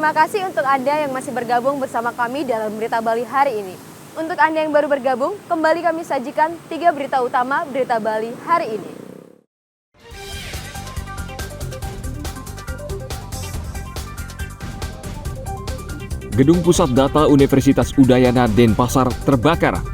Terima kasih untuk Anda yang masih bergabung bersama kami dalam Berita Bali hari ini. Untuk Anda yang baru bergabung, kembali kami sajikan 3 berita utama Berita Bali hari ini. Gedung Pusat Data Universitas Udayana Denpasar terbakar.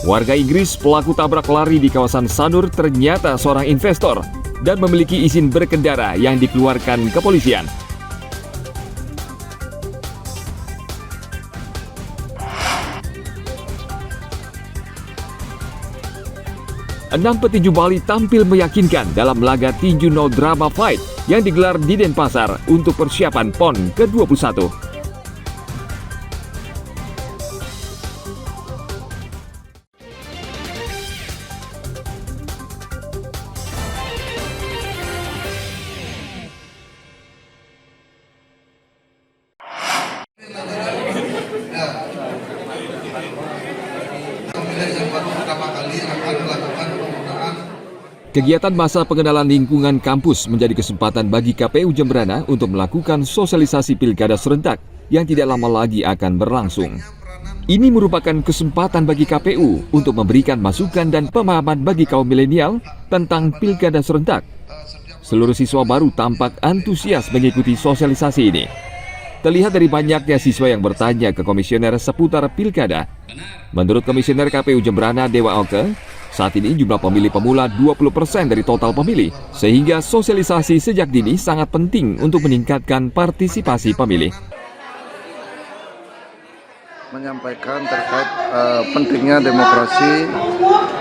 Warga Inggris pelaku tabrak lari di kawasan Sanur ternyata seorang investor dan memiliki izin berkendara yang dikeluarkan kepolisian. Enam petinju Bali tampil meyakinkan dalam laga tinju no drama fight yang digelar di Denpasar untuk persiapan PON ke-21. Kegiatan masa pengenalan lingkungan kampus menjadi kesempatan bagi KPU Jemberana untuk melakukan sosialisasi pilkada serentak yang tidak lama lagi akan berlangsung. Ini merupakan kesempatan bagi KPU untuk memberikan masukan dan pemahaman bagi kaum milenial tentang pilkada serentak. Seluruh siswa baru tampak antusias mengikuti sosialisasi ini. Terlihat dari banyaknya siswa yang bertanya ke komisioner seputar pilkada. Menurut komisioner KPU Jemberana Dewa Oke, saat ini jumlah pemilih pemula 20% dari total pemilih, sehingga sosialisasi sejak dini sangat penting untuk meningkatkan partisipasi pemilih. Menyampaikan terkait pentingnya demokrasi,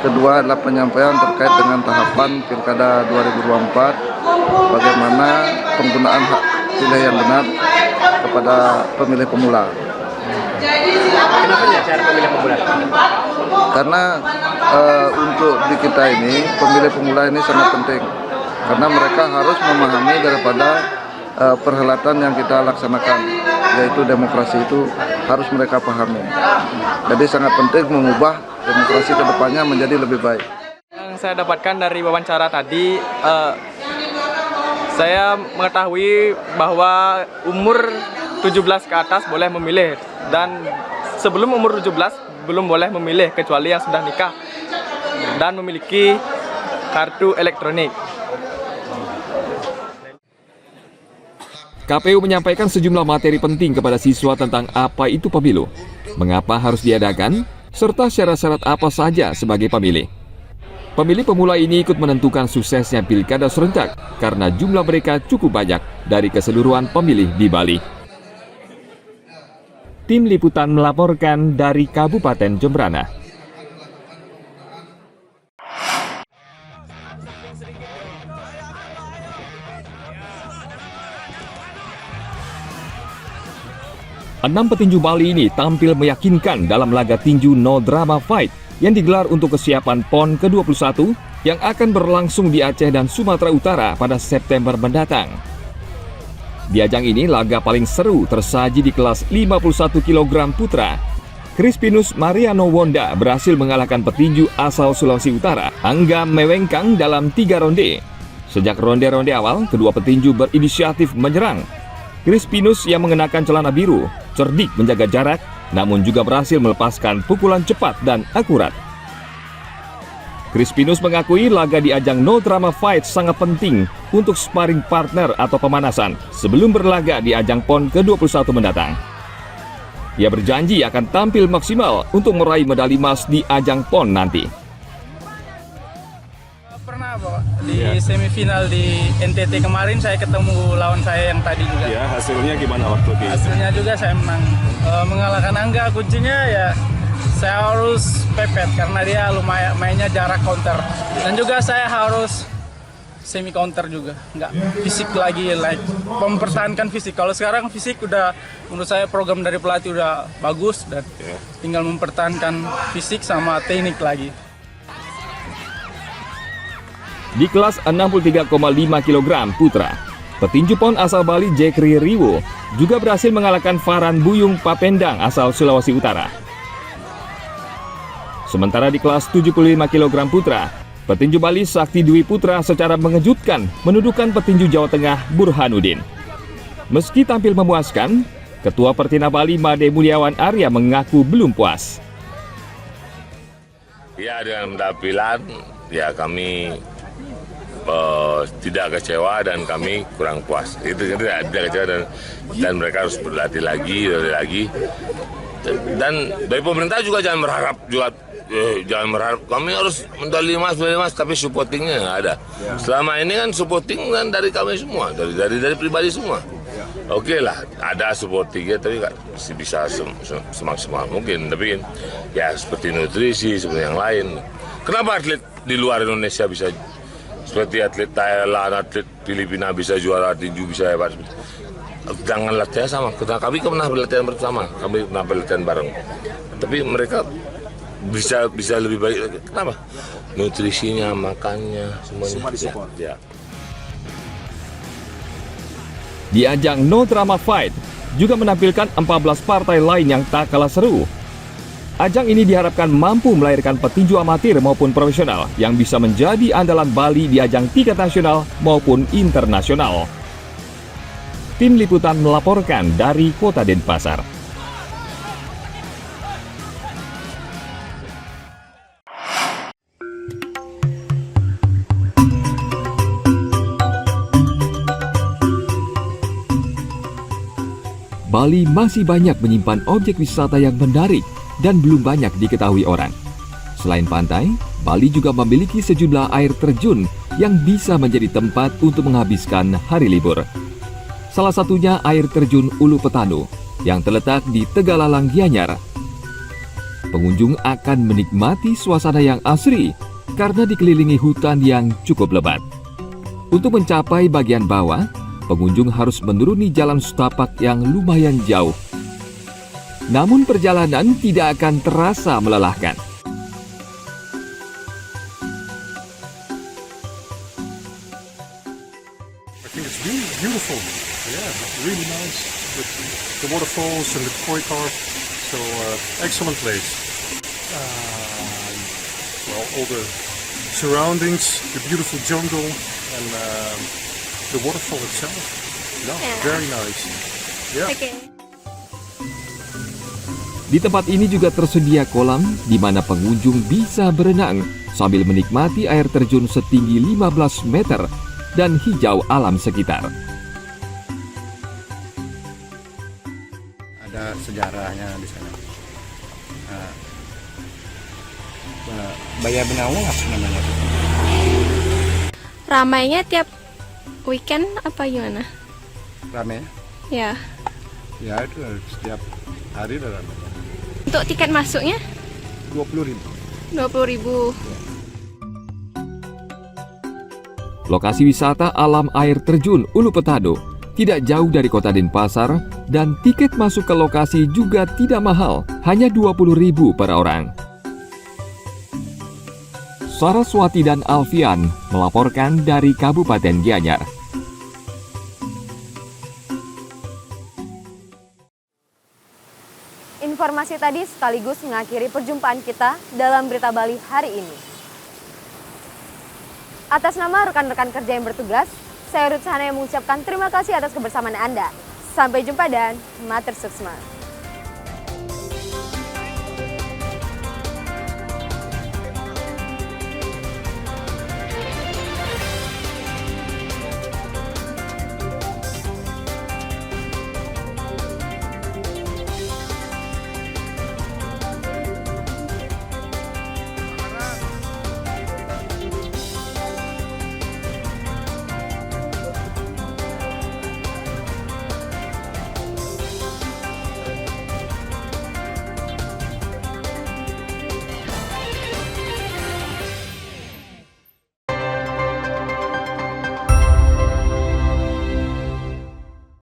kedua adalah penyampaian terkait dengan tahapan Pilkada 2024, bagaimana penggunaan hak pilih yang benar kepada pemilih pemula. Kenapa ya cara pemilih pemula? Karena untuk di kita ini, pemilih pemula ini sangat penting. Karena mereka harus memahami daripada perhelatan yang kita laksanakan, yaitu demokrasi itu harus mereka pahami. Jadi sangat penting mengubah demokrasi ke depannya menjadi lebih baik. Yang saya dapatkan dari wawancara tadi, saya mengetahui bahwa umur 17 ke atas boleh memilih, dan sebelum umur 17 belum boleh memilih kecuali yang sudah nikah dan memiliki kartu elektronik. KPU menyampaikan sejumlah materi penting kepada siswa tentang apa itu pemilu, mengapa harus diadakan, serta syarat-syarat apa saja sebagai pemilih. Pemilih pemula ini ikut menentukan suksesnya pilkada serentak karena jumlah mereka cukup banyak dari keseluruhan pemilih di Bali. Tim Liputan melaporkan dari Kabupaten Jemberana. Enam petinju Bali ini tampil meyakinkan dalam laga tinju no drama fight yang digelar untuk kesiapan PON ke-21 yang akan berlangsung di Aceh dan Sumatera Utara pada September mendatang. Di ajang ini, laga paling seru tersaji di kelas 51 kg putra. Crispinus Mariano Wonda berhasil mengalahkan petinju asal Sulawesi Utara, Angga Mewengkang dalam 3 ronde. Sejak ronde-ronde awal, kedua petinju berinisiatif menyerang. Crispinus yang mengenakan celana biru, cerdik menjaga jarak, namun juga berhasil melepaskan pukulan cepat dan akurat. Crispinus mengakui laga di ajang no drama fight sangat penting untuk sparring partner atau pemanasan sebelum berlaga di ajang PON ke-21 mendatang. Ia berjanji akan tampil maksimal untuk meraih medali emas di ajang PON nanti. Pernah di semifinal di NTT kemarin saya ketemu lawan saya yang tadi juga. Ya, hasilnya gimana waktu itu? Hasilnya juga saya menang, mengalahkan Angga. Kuncinya ya saya harus pepet karena dia lumayan mainnya jarak counter, dan juga saya harus semi counter juga, nggak fisik lagi, mempertahankan fisik. Kalau sekarang fisik udah, menurut saya program dari pelatih udah bagus dan tinggal mempertahankan fisik sama teknik lagi. Di kelas 63,5 kg putra, petinju PON asal Bali Jekri Riwo juga berhasil mengalahkan Farhan Buyung Papendang asal Sulawesi Utara. Sementara di kelas 75 kg putra, petinju Bali Sakti Dwi Putra secara mengejutkan menundukkan petinju Jawa Tengah Burhanuddin. Meski tampil memuaskan, Ketua Pertina Bali Made Mulyawan Arya mengaku belum puas. Ya, dengan penampilan ya kami tidak kecewa dan kami kurang puas. Itu tidak kecewa dan mereka harus berlatih lagi. Dan dari pemerintah juga jangan berharap kami harus medali emas, tapi supportingnya nggak ada. Selama ini kan supporting kan dari kami semua, dari pribadi semua. Oke lah, ada supportingnya tapi nggak bisa semaksimal mungkin. Tapi ya seperti nutrisi, seperti yang lain. Kenapa atlet di luar Indonesia bisa seperti atlet Thailand, atlet Filipina bisa juara tinju, bisa hebat? Jangan latihan sama. Kami pernah berlatihan bersama, kami pernah berlatihan bareng. Tapi mereka bisa lebih baik. Kenapa? Nutrisinya, makannya, semuanya. Ya. Di ajang No Drama Fight juga menampilkan 14 partai lain yang tak kalah seru. Ajang ini diharapkan mampu melahirkan petinju amatir maupun profesional yang bisa menjadi andalan Bali di ajang tingkat nasional maupun internasional. Tim Liputan melaporkan dari Kota Denpasar. Bali masih banyak menyimpan objek wisata yang menarik dan belum banyak diketahui orang. Selain pantai, Bali juga memiliki sejumlah air terjun yang bisa menjadi tempat untuk menghabiskan hari libur. Salah satunya air terjun Ulu Petanu yang terletak di Tegalalang Gianyar. Pengunjung akan menikmati suasana yang asri karena dikelilingi hutan yang cukup lebat. Untuk mencapai bagian bawah, pengunjung harus menuruni jalan setapak yang lumayan jauh. Namun perjalanan tidak akan terasa melelahkan. I think it's really beautiful. Yeah, really nice with the waterfalls and the koi carp. So excellent place. Well, all the surroundings, the beautiful jungle, and the waterfall itself. Yeah, very nice. Yeah. Oke. Di tempat ini juga tersedia kolam di mana pengunjung bisa berenang sambil menikmati air terjun setinggi 15 meter dan hijau alam sekitar. Ada sejarahnya di sana. Bayar Benawang apa namanya? Ramainya tiap weekend apa gimana? Rame? Ya. Ya itu setiap hari ada rame. Untuk tiket masuknya? 20.000. 20.000. Lokasi wisata alam air terjun Ulu Petanu tidak jauh dari Kota Denpasar dan tiket masuk ke lokasi juga tidak mahal, hanya 20.000 per orang. Saraswati dan Alfian melaporkan dari Kabupaten Gianyar. Informasi tadi sekaligus mengakhiri perjumpaan kita dalam Berita Bali hari ini. Atas nama rekan-rekan kerja yang bertugas, saya Ruth Sahana yang mengucapkan terima kasih atas kebersamaan Anda. Sampai jumpa dan matur suksma.